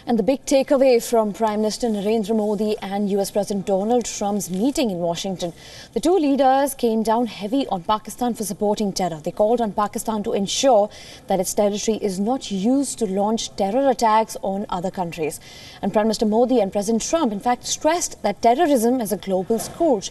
And the big takeaway from Prime Minister Narendra Modi and US President Donald Trump's meeting in Washington, the two leaders came down heavy on Pakistan for supporting terror. They called on Pakistan to ensure that its territory is not used to launch terror attacks on other countries. And Prime Minister Modi and President Trump, in fact, stressed that terrorism is a global scourge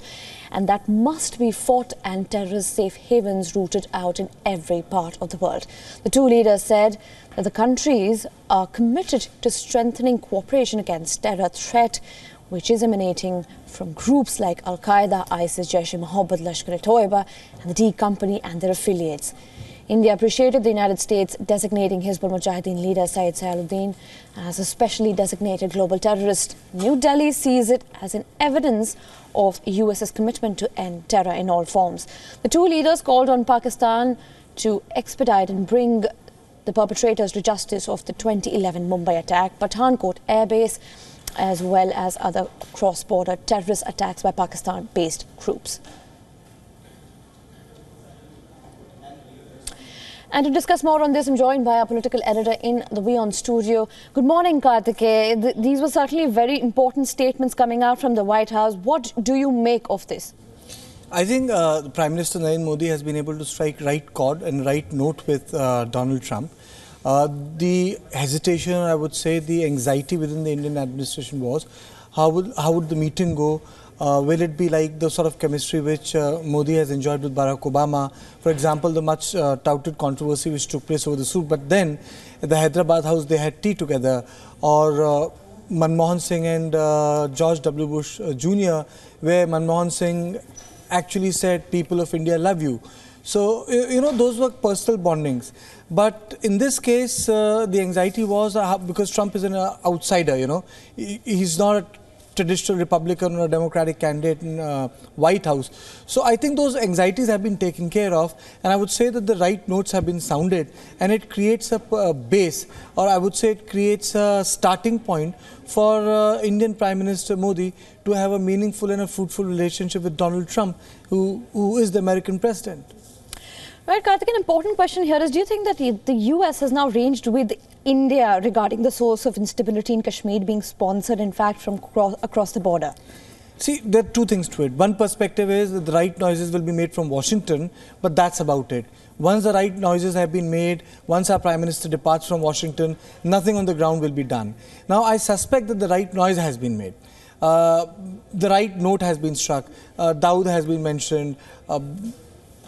and that must be fought and terrorist safe havens rooted out in every part of the world. The two leaders said that the countries are committed to strengthening cooperation against terror threat, which is emanating from groups like Al-Qaeda, ISIS, Jaish-e-Mohammed, Lashkar-e-Toiba and the D Company and their affiliates. India appreciated the United States designating Hizbul Mujahideen leader Syed Sayyaluddin as a specially designated global terrorist. New Delhi sees it as an evidence of US's commitment to end terror in all forms. The two leaders called on Pakistan to expedite and bring the perpetrators to justice of the 2011 Mumbai attack, Pathankot Air Base, as well as other cross-border terrorist attacks by Pakistan-based groups. And to discuss more on this, I'm joined by our political editor in the WION studio. Good morning, Karthikeya. These were certainly very important statements coming out from the White House. What do you make of this? I think Prime Minister Narendra Modi has been able to strike right chord and right note with Donald Trump. The hesitation, I would say, the anxiety within the Indian administration was, how would the meeting go? Will it be like the sort of chemistry which Modi has enjoyed with Barack Obama? For example, the much touted controversy which took place over the suit. But then at the Hyderabad house, they had tea together. Or Manmohan Singh and George W. Bush Jr., where Manmohan Singh actually said, "People of India love you." So, you know, those were personal bondings. But in this case, the anxiety was because Trump is an outsider, you know. He's not a traditional Republican or Democratic candidate in White House. So I think those anxieties have been taken care of, and I would say that the right notes have been sounded, and it creates a base, or I would say it creates a starting point for Indian Prime Minister Modi to have a meaningful and a fruitful relationship with Donald Trump, who is the American president. Right, Karthik, an important question here is, do you think that the US has now ranged with India regarding the source of instability in Kashmir being sponsored, in fact, from across the border? See, there are two things to it. One perspective is that the right noises will be made from Washington, but that's about it. Once the right noises have been made, once our Prime Minister departs from Washington, nothing on the ground will be done. Now, I suspect that the right noise has been made. The right note has been struck. Dawood has been mentioned.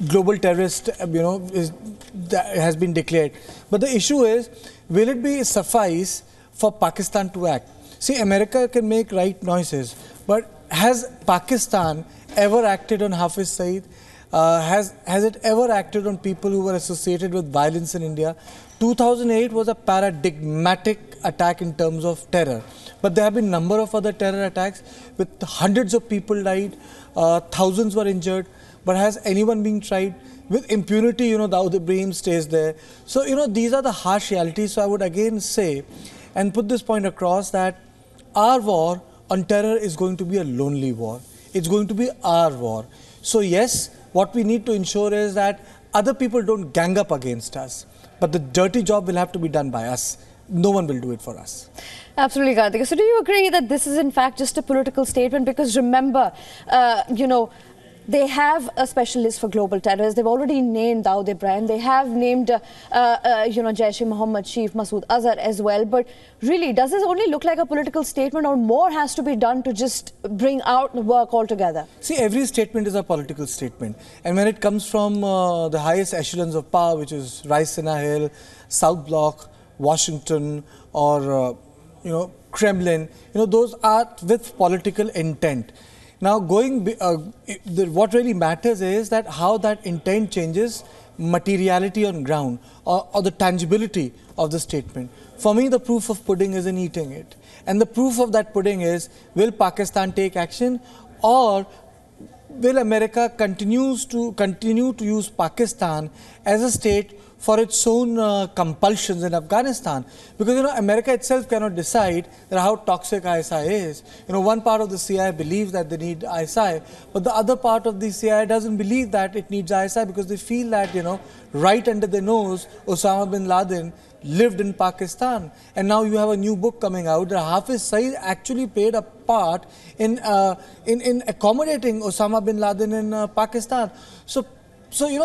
Global terrorist, you know, has been declared. But the issue is, will it be suffice for Pakistan to act? See, America can make right noises, but has Pakistan ever acted on Hafiz Saeed? Has it ever acted on people who were associated with violence in India? 2008 was a paradigmatic attack in terms of terror. But there have been a number of other terror attacks with hundreds of people died, thousands were injured. But has anyone been tried? With impunity, you know, Dawood Ibrahim stays there. So, you know, these are the harsh realities. So I would again say and put this point across that our war on terror is going to be a lonely war. It's going to be our war. So yes, what we need to ensure is that other people don't gang up against us. But the dirty job will have to be done by us. No one will do it for us. Absolutely, Karthik. So do you agree that this is in fact just a political statement? Because remember, you know, they have a special list for global terrorists. They've already named Dawood Ibrahim. They have named, you know, Jaish-e-Mohammed chief Masood Azhar as well. But really, does this only look like a political statement, or more has to be done to just bring out the work altogether? See, every statement is a political statement. And when it comes from the highest echelons of power, which is Raisina Hill, South Bloc, Washington, or, you know, Kremlin, you know, those are with political intent. Now, what really matters is that how that intent changes materiality on ground, or the tangibility of the statement. For me, the proof of pudding is in eating it. And the proof of that pudding is, will Pakistan take action, or will America continue to use Pakistan as a state for its own compulsions in Afghanistan? Because, you know, America itself cannot decide that how toxic ISI is. You know, one part of the CIA believes that they need ISI, but the other part of the CIA doesn't believe that it needs ISI, because they feel that, you know, right under their nose, Osama bin Laden lived in Pakistan. And now you have a new book coming out that Hafiz Saeed actually played a part in accommodating Osama bin Laden in Pakistan. So,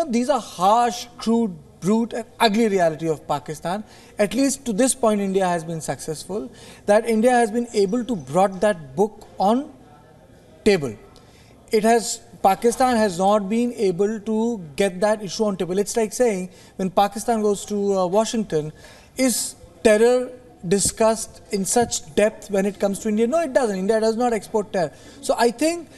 these are harsh, crude, brute and ugly reality of Pakistan. At least to this point, India has been successful, that India has been able to brought that book on table. Pakistan has not been able to get that issue on table. It's like saying, when Pakistan goes to Washington, is terror discussed in such depth when it comes to India? No, it doesn't. India does not export terror. So I think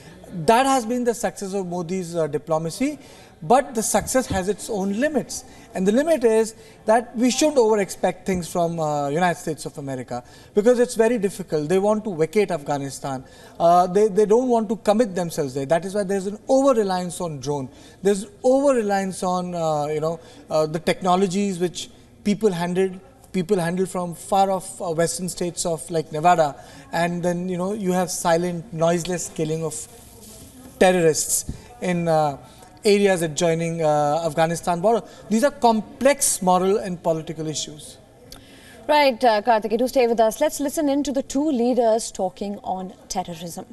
that has been the success of Modi's diplomacy. But the success has its own limits. And the limit is that we shouldn't over-expect things from United States of America, because it's very difficult. They want to vacate Afghanistan. They don't want to commit themselves there. That is why there's an over-reliance on drone. There's over-reliance on the technologies which people handle from far off western states of like Nevada. And then you have silent, noiseless killing of terrorists in areas adjoining Afghanistan border. These are complex moral and political issues. Right, Karthik, do stay with us. Let's listen in to the two leaders talking on terrorism.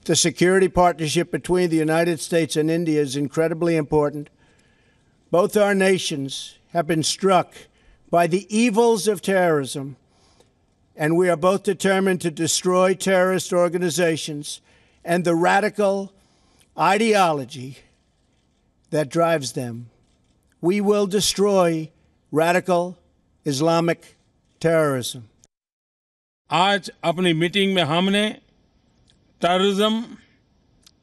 The security partnership between the United States and India is incredibly important. Both our nations have been struck by the evils of terrorism, and we are both determined to destroy terrorist organizations and the radical ideology that drives them. We will destroy radical Islamic terrorism. आज अपनी meeting में हमने terrorism,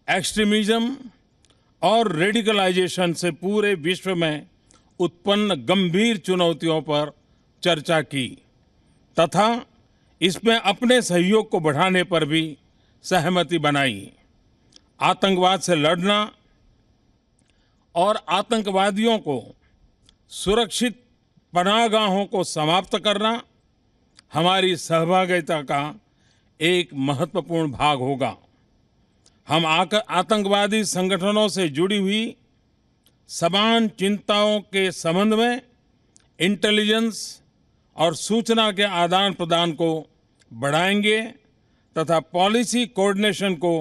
extremism और radicalisation से पूरे विश्व में उत्पन्न गंभीर चुनौतियों पर चर्चा की तथा इसमें अपने सहयोग को बढ़ाने पर भी सहमति बनाई। आतंकवाद से लड़ना और आतंकवादियों को सुरक्षित पनाहगाहों को समाप्त करना हमारी सहभागिता का एक महत्वपूर्ण भाग होगा। हम आतंकवादी संगठनों से जुड़ी हुई समान चिंताओं के संबंध में इंटेलिजेंस और सूचना के आदान प्रदान को बढ़ाएंगे तथा पॉलिसी कोऑर्डिनेशन को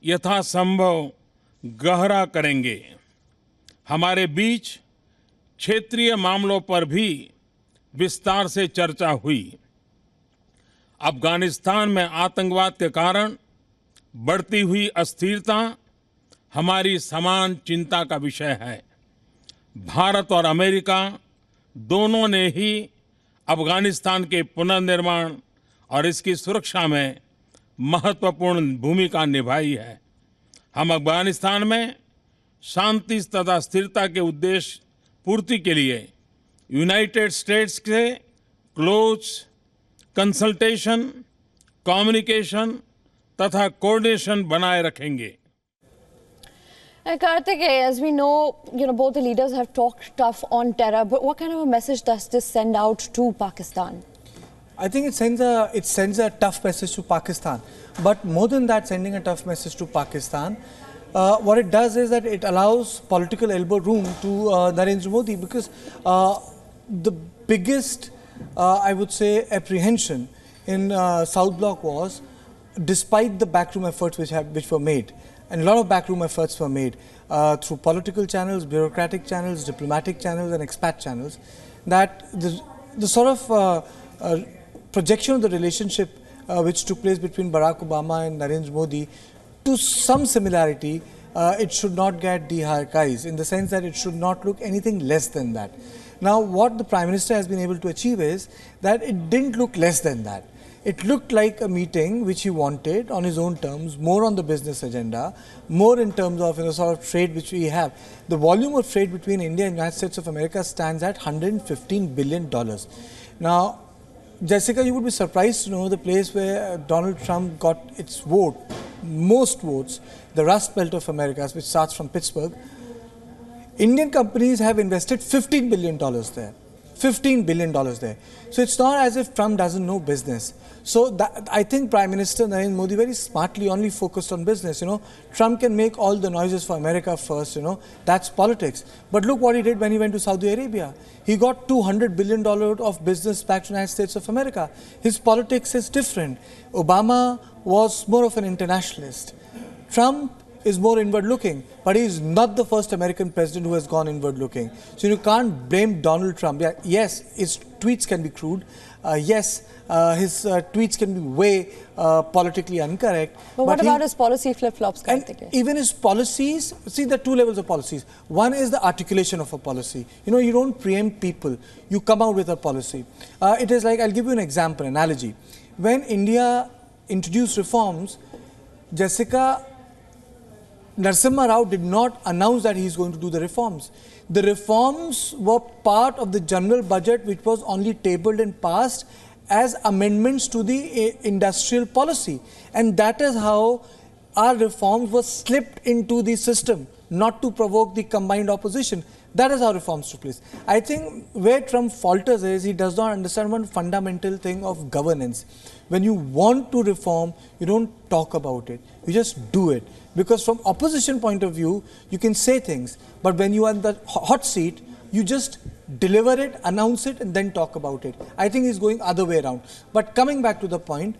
यथासंभव गहरा करेंगे। हमारे बीच क्षेत्रीय मामलों पर भी विस्तार से चर्चा हुई। अफगानिस्तान में आतंकवाद के कारण बढ़ती हुई अस्थिरता हमारी समान चिंता का विषय है। भारत और अमेरिका दोनों ने ही अफगानिस्तान के पुनर्निर्माण और इसकी सुरक्षा में महत्वपूर्ण भूमिका निभाई है। हम अफगानिस्तान में शांति तथा स्थिरता के उद्देश्य पूर्ति के लिए यूनाइटेड स्टेट्स से क्लोज कंसल्टेशन, कम्युनिकेशन तथा कोऑर्डिनेशन बनाए रखेंगे। Karthik, as we know, both the leaders have talked tough on terror, but what kind of a message does this send out to Pakistan? I think it sends a tough message to Pakistan. But more than that, sending a tough message to Pakistan, what it does is that it allows political elbow room to Narendra Modi, because the biggest, I would say, apprehension in South Bloc was, despite the backroom efforts which were made, and a lot of backroom efforts were made through political channels, bureaucratic channels, diplomatic channels and expat channels, that the sort of projection of the relationship which took place between Barack Obama and Narendra Modi, to some similarity, it should not get de-hierarchized, in the sense that it should not look anything less than that. Now, what the Prime Minister has been able to achieve is that it didn't look less than that. It looked like a meeting which he wanted on his own terms, more on the business agenda, more in terms of sort of trade which we have. The volume of trade between India and the United States of America stands at $115 billion. Now, Jessica, you would be surprised to know the place where Donald Trump got its vote, most votes, the Rust Belt of America, which starts from Pittsburgh. Indian companies have invested $15 billion there. $15 billion there. So it's not as if Trump doesn't know business. So I think Prime Minister Narendra Modi very smartly only focused on business. Trump can make all the noises for America first, that's politics. But look what he did when he went to Saudi Arabia. He got $200 billion of business back to the United States of America. His politics is different. Obama was more of an internationalist. Trump is more inward looking, but he is not the first American president who has gone inward looking. So you can't blame Donald Trump. Yeah, yes, his tweets can be crude. Yes, his tweets can be way politically incorrect. But what about his policy flip-flops? Even his policies, see, there are two levels of policies. One is the articulation of a policy. You don't preempt people. You come out with a policy. It is like, I'll give you an example, analogy. When India introduced reforms, Jessica Narasimha Rao did not announce that he is going to do the reforms. The reforms were part of the general budget, which was only tabled and passed as amendments to the industrial policy. And that is how our reforms were slipped into the system, not to provoke the combined opposition. That is how reforms took place. I think where Trump falters is he does not understand one fundamental thing of governance. When you want to reform, you don't talk about it. You just do it. Because from opposition point of view, you can say things. But when you are in the hot seat, you just deliver it, announce it, and then talk about it. I think he's going other way around. But coming back to the point,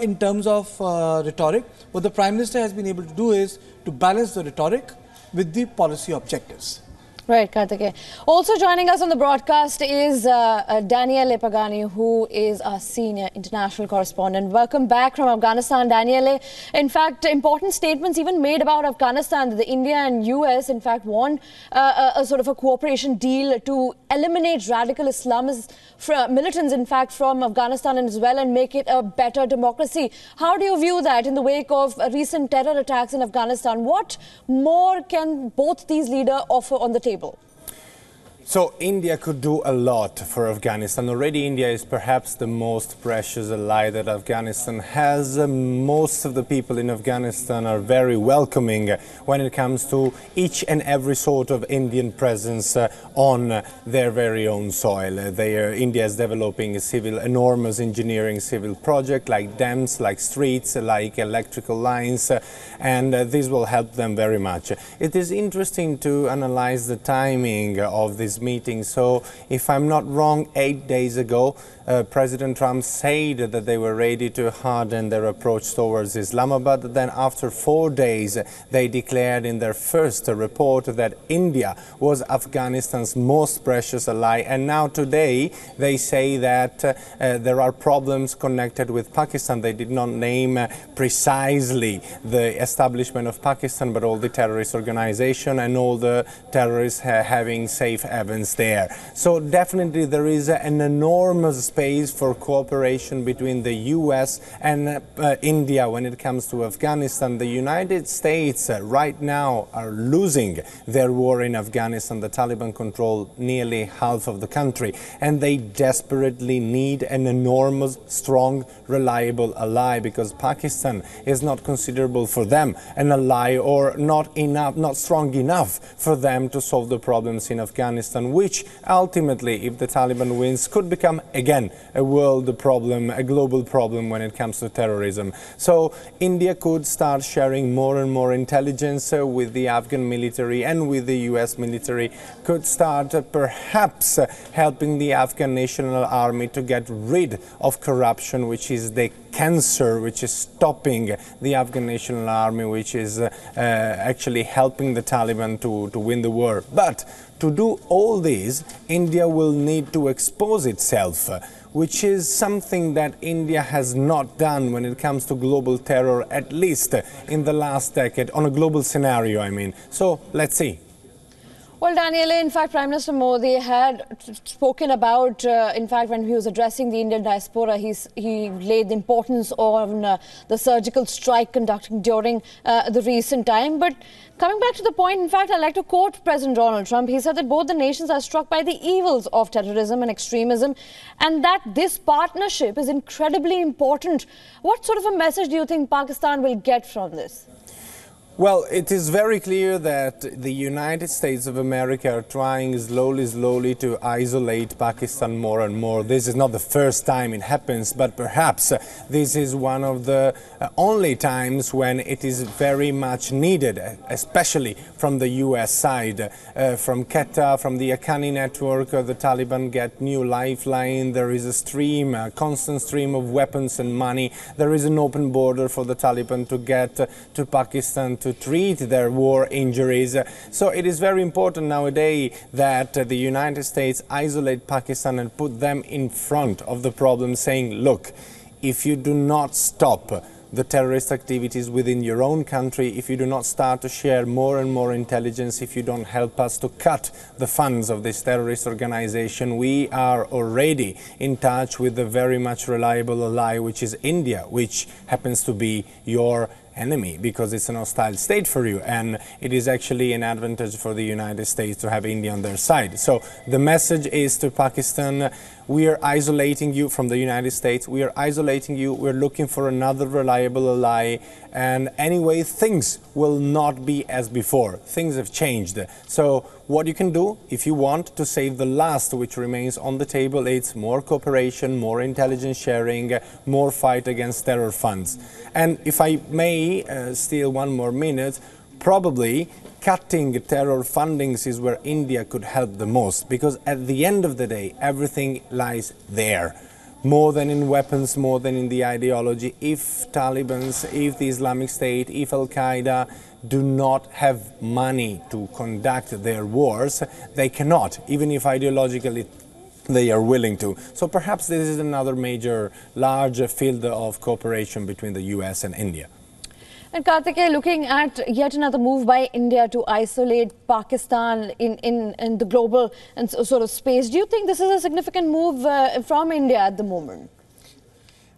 in terms of rhetoric, what the Prime Minister has been able to do is to balance the rhetoric with the policy objectives. Right, Karthikeya. Also joining us on the broadcast is Daniele Pagani, who is our senior international correspondent. Welcome back from Afghanistan, Daniele. In fact, important statements even made about Afghanistan. The India and US, in fact, want a sort of a cooperation deal to eliminate radical Islamist militants, in fact, from Afghanistan as well, and make it a better democracy. How do you view that in the wake of recent terror attacks in Afghanistan? What more can both these leaders offer on the table? So India could do a lot for Afghanistan. Already India is perhaps the most precious ally that Afghanistan has. Most of the people in Afghanistan are very welcoming when it comes to each and every sort of Indian presence on their very own soil. India is developing a enormous engineering civil project like dams, like streets, like electrical lines, and this will help them very much. It is interesting to analyze the timing of this meeting. So if I'm not wrong, 8 days ago, President Trump said that they were ready to harden their approach towards Islamabad. Then after 4 days, they declared in their first report that India was Afghanistan's most precious ally. And now today, they say that there are problems connected with Pakistan. They did not name precisely the establishment of Pakistan, but all the terrorist organization and all the terrorists having safe havens there. So definitely there is an enormous space for cooperation between the US and India when it comes to Afghanistan. The United States right now are losing their war in Afghanistan. The Taliban control nearly half of the country, and they desperately need an enormous, strong, reliable ally, because Pakistan is not considerable for them an ally, or not strong enough for them to solve the problems in Afghanistan, which ultimately, if the Taliban wins, could become again a world problem, a global problem when it comes to terrorism. So India could start sharing more and more intelligence with the Afghan military and with the US military, could start perhaps helping the Afghan National Army to get rid of corruption, which is the cancer which is stopping the Afghan National Army, which is actually helping the Taliban to win the war. But to do all this, India will need to expose itself, which is something that India has not done when it comes to global terror, at least in the last decade, on a global scenario, I mean. So let's see. Well, Daniele, in fact, Prime Minister Modi had spoken about, in fact, when he was addressing the Indian diaspora, he laid the importance on the surgical strike conducted during the recent time. But coming back to the point, in fact, I'd like to quote President Donald Trump. He said that both the nations are struck by the evils of terrorism and extremism, and that this partnership is incredibly important. What sort of a message do you think Pakistan will get from this? Well, it is very clear that the United States of America are trying slowly to isolate Pakistan more and more. This is not the first time it happens, but perhaps this is one of the only times when it is very much needed, especially from the US side. From Quetta, from the Haqqani network, the Taliban get new lifeline. There is a constant stream of weapons and money. There is an open border for the Taliban to get to Pakistan to treat their war injuries. So it is very important nowadays that the United States isolate Pakistan and put them in front of the problem, saying, look, if you do not stop the terrorist activities within your own country, if you do not start to share more and more intelligence, if you don't help us to cut the funds of this terrorist organization, we are already in touch with a very much reliable ally, which is India, which happens to be your enemy because it's an hostile state for you, and it is actually an advantage for the United States to have India on their side. So the message is to Pakistan, we are isolating you from the United States, we are isolating you, we're looking for another reliable ally, and anyway things will not be as before. Things have changed. So what you can do if you want to save the last which remains on the table, it's more cooperation, more intelligence sharing, more fight against terror funds. And if I may steal one more minute, probably cutting terror fundings is where India could help the most, because at the end of the day everything lies there. More than in weapons, more than in the ideology. If Talibans, if the Islamic State, if Al-Qaeda do not have money to conduct their wars, they cannot, even if ideologically they are willing to. So perhaps this is another major, large field of cooperation between the US and India. And Karthikeya, looking at yet another move by India to isolate Pakistan in the global and sort of space, do you think this is a significant move from India at the moment?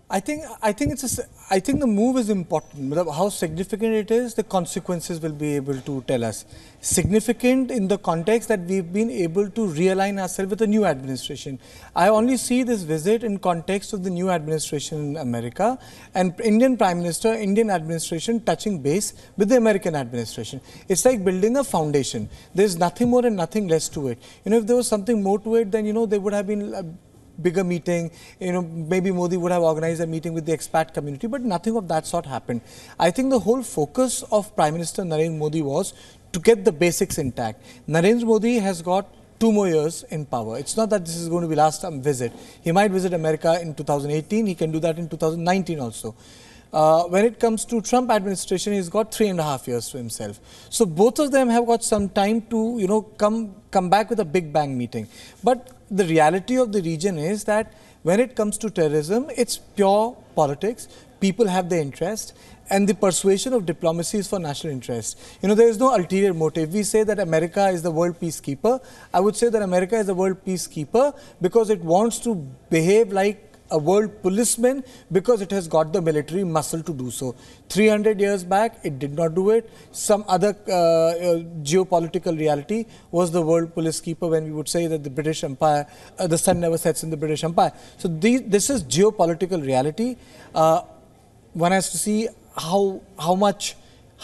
I think the move is important. How significant it is, the consequences will be able to tell us. Significant in the context that we've been able to realign ourselves with the new administration. I only see this visit in context of the new administration in America and Indian Prime Minister, Indian administration touching base with the American administration. It's like building a foundation. There's nothing more and nothing less to it. You know, if there was something more to it, then, you know, there would have been bigger meeting, you know, maybe Modi would have organized a meeting with the expat community, but nothing of that sort happened. I think the whole focus of Prime Minister Narendra Modi was to get the basics intact. Narendra Modi has got 2 more years in power. It's not that this is going to be last time visit. He might visit America in 2018, he can do that in 2019 also. When it comes to Trump administration, he's got 3.5 years to himself. So both of them have got some time to, you know, come back with a big bang meeting. But the reality of the region is that when it comes to terrorism, it's pure politics. People have their interest, and the persuasion of diplomacy is for national interest. You know, there is no ulterior motive. We say that America is the world peacekeeper. I would say that America is the world peacekeeper because it wants to behave like a world policeman because it has got the military muscle to do so. 300 years back, it did not do it. Some other geopolitical reality was the world police keeper when we would say that the British Empire, the sun never sets in the British Empire. So this is geopolitical reality. One has to see how much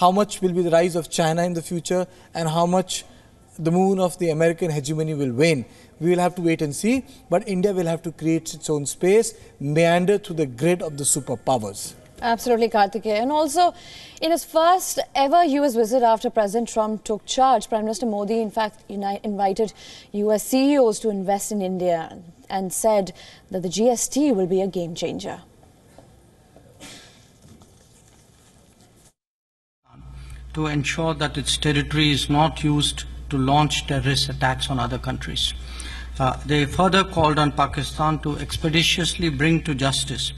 will be the rise of China in the future and how much the moon of the American hegemony will wane. We will have to wait and see, but India will have to create its own space, meander through the grid of the superpowers. Absolutely, Karthikeya. And also, in his first ever US visit after President Trump took charge, Prime Minister Modi, in fact, invited US CEOs to invest in India and said that the GST will be a game changer. To ensure that its territory is not used to launch terrorist attacks on other countries. They further called on Pakistan to expeditiously bring to justice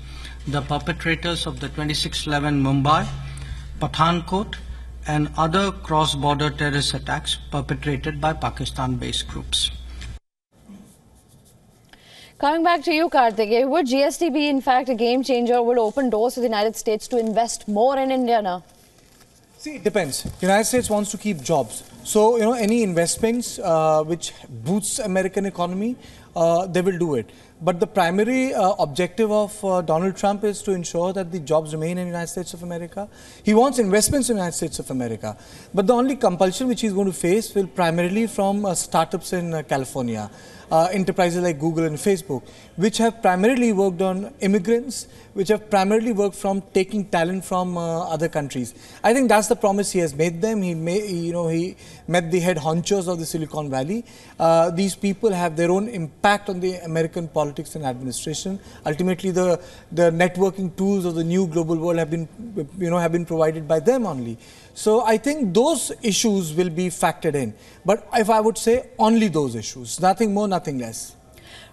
the perpetrators of the 26/11 Mumbai, Pathankot and other cross-border terrorist attacks perpetrated by Pakistan-based groups. Coming back to you, Karthikeya, would GST be in fact a game changer or will open doors to the United States to invest more in India now? See, it depends. The United States wants to keep jobs. So, you know, any investments which boosts American economy, they will do it. But the primary objective of Donald Trump is to ensure that the jobs remain in the United States of America. He wants investments in the United States of America. But the only compulsion which he's going to face will primarily from startups in California. Enterprises like Google and Facebook, which have primarily worked on immigrants, which have primarily worked from taking talent from other countries. I think that's the promise he has made them. He met the head honchos of the Silicon Valley. These people have their own impact on the American politics and administration. Ultimately, the networking tools of the new global world have been provided by them only. So I think those issues will be factored in. But if I would say only those issues, nothing more, nothing less.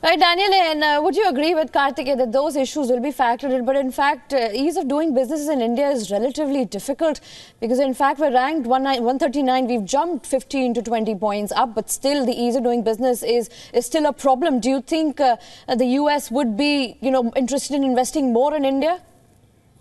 Right, Daniel, and would you agree with Karthikeya that those issues will be factored in? But in fact, ease of doing business in India is relatively difficult because in fact we're ranked 139. We've jumped 15 to 20 points up, but still the ease of doing business is still a problem. Do you think the US would be, interested in investing more in India?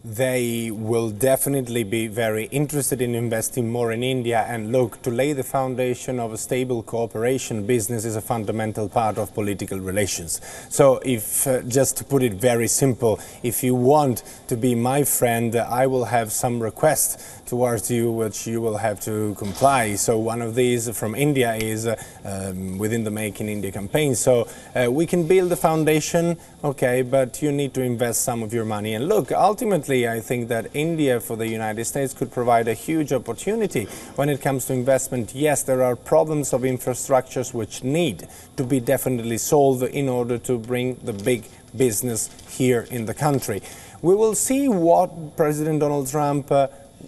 They will definitely be very interested in investing more in India, and look, to lay the foundation of a stable cooperation, business is a fundamental part of political relations. So if, just to put it very simple, if you want to be my friend, I will have some requests towards you which you will have to comply. So one of these from India is within the Make in India campaign. So we can build the foundation, okay, but you need to invest some of your money. And look, ultimately I think that India for the United States could provide a huge opportunity when it comes to investment. Yes, there are problems of infrastructures which need to be definitely solved in order to bring the big business here in the country. We will see what President Donald Trump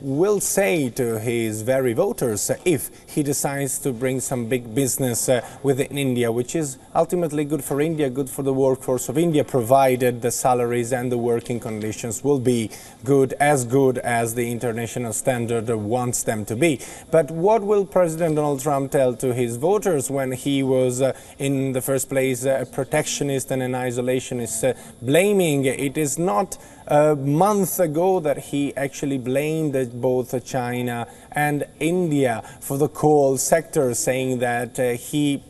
will say to his very voters if he decides to bring some big business within India, which is ultimately good for India, good for the workforce of India, provided the salaries and the working conditions will be good as the international standard wants them to be. But what will President Donald Trump tell to his voters when he was in the first place a protectionist and an isolationist, blaming? It is not a month ago that he actually blamed both China and India for the coal sector, saying that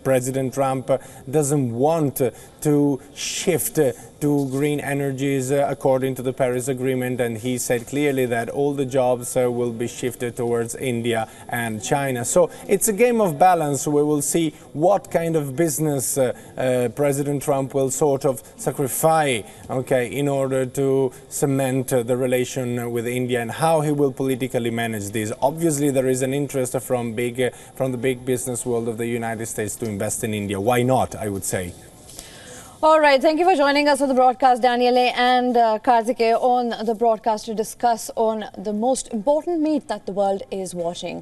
President Trump, doesn't want to shift to green energies according to the Paris Agreement, and he said clearly that all the jobs will be shifted towards India and China. So it's a game of balance. We will see what kind of business President Trump will sort of sacrifice, okay, in order to cement the relation with India, and how he will politically manage this. Obviously, there is an interest from the big business world of the United States to invest in India. Why not, I would say. All right, thank you for joining us for the broadcast, Daniel and Karthikeya, on the broadcast to discuss on the most important meet that the world is watching.